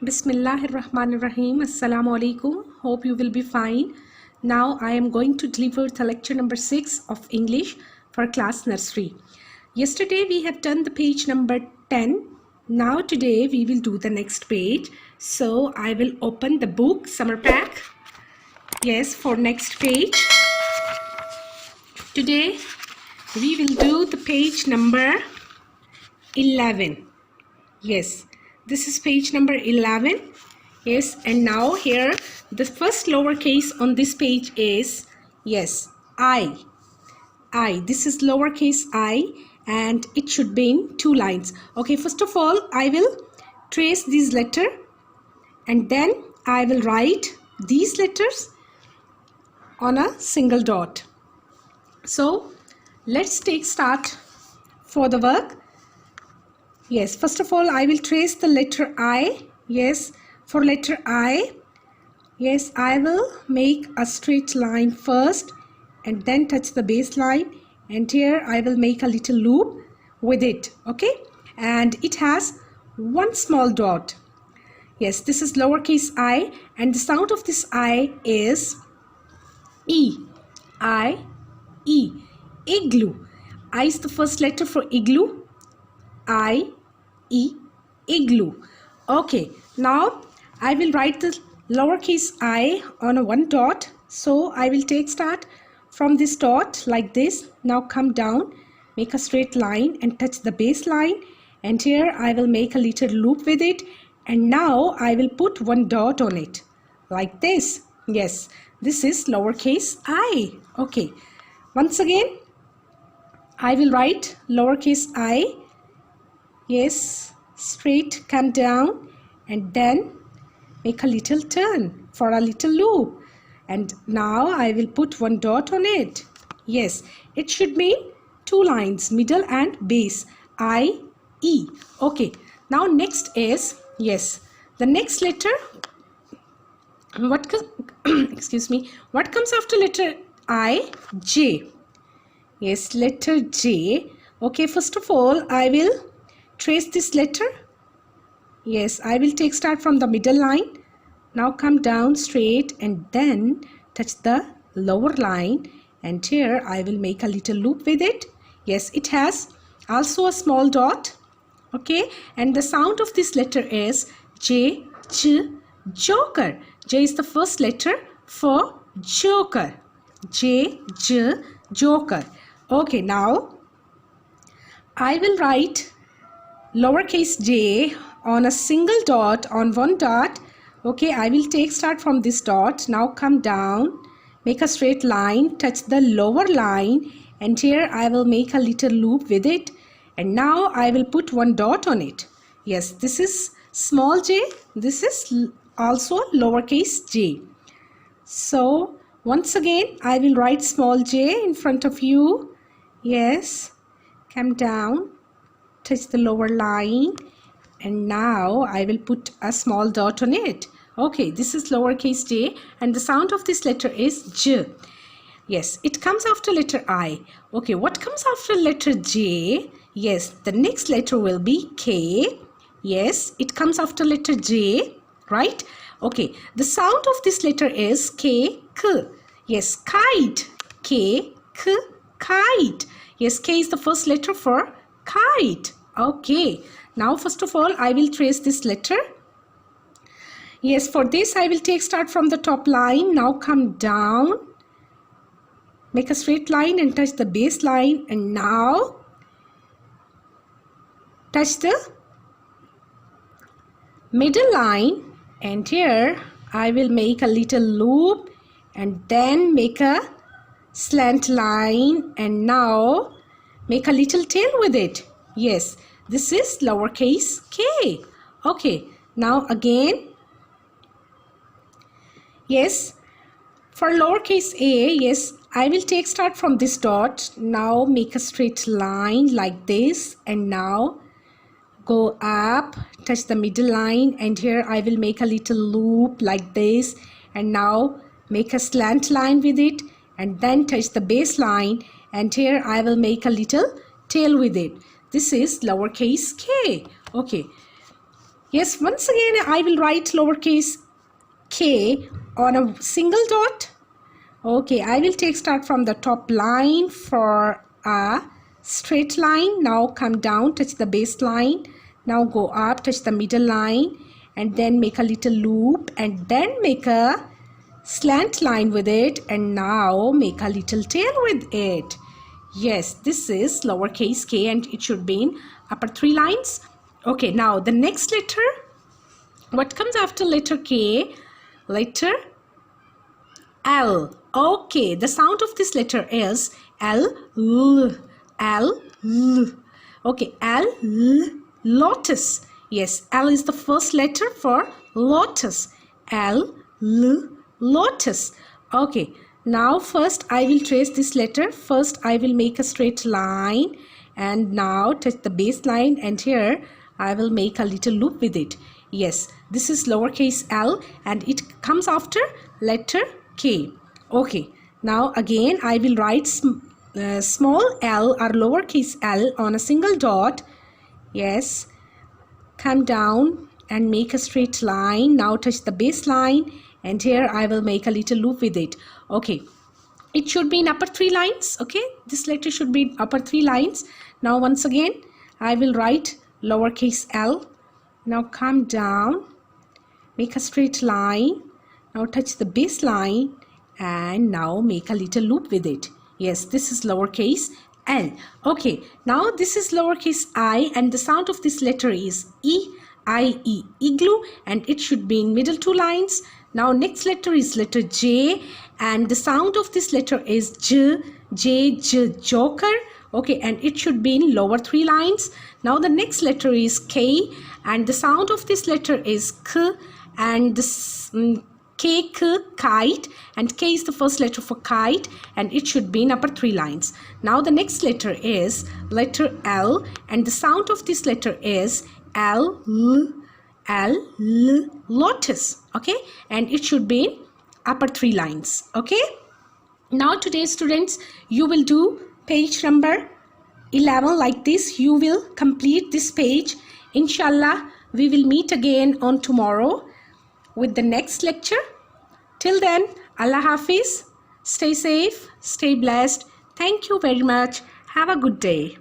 Bismillahirrahmanirrahim. Assalamu alaikum. Hope you will be fine. Now I am going to deliver the lecture number 6 of English for class nursery. Yesterday we have done the page number 10. Now today we will do the next page. So I will open the book summer pack. Yes, for next page. Today we will do the page number 11. Yes, this is page number 11. Yes, and now here the first lowercase on this page is, yes, I. This is lowercase I, and it should be in 2 lines. Okay, first of all I will trace this letter and then I will write these letters on a single dot. So let's take start for the work. Yes, first of all I will trace the letter I. Yes, for letter I, yes, I will make a straight line first and then touch the base line, and here I will make a little loop with it. Okay, and it has one small dot. Yes, this is lowercase I, and the sound of this I is E. Igloo. I is the first letter for igloo. Igloo. Okay, now I will write the lowercase I on a one dot. So I will take start from this dot like this. Now come down, make a straight line and touch the base line, and here I will make a little loop with it, and now I will put one dot on it like this. Yes, this is lowercase I. Okay, once again I will write lowercase I. Yes, straight come down and then make a little turn for a little loop, and now I will put one dot on it. Yes, it should mean 2 lines, middle and base. I-E. Okay, now next is, yes, the next letter. What excuse me, what comes after letter I? J. Yes, letter J. Okay, first of all I will trace this letter. Yes, I will take start from the middle line. Now come down straight and then touch the lower line, and here I will make a little loop with it. Yes, it has also a small dot. Okay, and the sound of this letter is J, joker. J is the first letter for joker. J, joker. Okay, now I will write lowercase j on a single dot, on one dot. Okay, I will take start from this dot. Now come down, make a straight line, touch the lower line, and here I will make a little loop with it, and now I will put one dot on it. Yes, this is small j, this is also lowercase j. So once again I will write small j in front of you. Yes, come down, touch the lower line, and now I will put a small dot on it. Okay, this is lowercase j, and the sound of this letter is J. Yes, it comes after letter I. Okay, what comes after letter J? Yes, the next letter will be K. Yes, it comes after letter J, right? Okay, the sound of this letter is K. Yes, kite. K, kite. Yes, K is the first letter for kite. Okay, now first of all I will trace this letter. Yes, for this I will take start from the top line. Now come down, make a straight line and touch the base line, and now touch the middle line, and here I will make a little loop and then make a slant line, and now make a little tail with it. Yes, this is lowercase k. Okay, now again, yes, for lowercase a, yes, I will take start from this dot. Now make a straight line like this, and now go up, touch the middle line, and here I will make a little loop like this, and now make a slant line with it, and then touch the base line, and here I will make a little tail with it. This is lowercase k. Okay, Yes, once again I will write lowercase k on a single dot. Okay, I will take start from the top line for a straight line. Now come down, touch the base line. Now go up, touch the middle line, and then make a little loop, and then make a slant line with it, and now make a little tail with it. Yes, this is lowercase k, and it should be in upper three lines. Okay, now the next letter, what comes after letter K? Letter L. Okay, the sound of this letter is L, L, L, L. Okay, L, L, lotus. Yes, L is the first letter for lotus. L, L, lotus. Okay, now first I will trace this letter. First I will make a straight line, and now touch the base line, and here I will make a little loop with it. Yes, this is lowercase l, and it comes after letter K. Okay, now again I will write small l or lowercase l on a single dot. Yes, come down and make a straight line. Now touch the base line, and here I will make a little loop with it. Okay, it should be in upper three lines. Okay, this letter should be in upper three lines. Now once again I will write lowercase l. Now come down, make a straight line. Now touch the base line, and now make a little loop with it. Yes, this is lowercase l. Okay, now this is lowercase I, and the sound of this letter is E, I, E, igloo, and it should be in middle two lines. Now next letter is letter J, and the sound of this letter is J, J, J, joker. Okay, and it should be in lower three lines. Now the next letter is K, and the sound of this letter is K, and this K, K, kite, and K is the first letter for kite, and it should be in upper three lines. Now the next letter is letter L, and the sound of this letter is L, L, L, L, lotus. Okay, and it should be in upper three lines. Okay, now today students, you will do page number 11 like this. You will complete this page. Inshallah, we will meet again on tomorrow with the next lecture. Till then, Allah Hafiz. Stay safe, stay blessed. Thank you very much. Have a good day.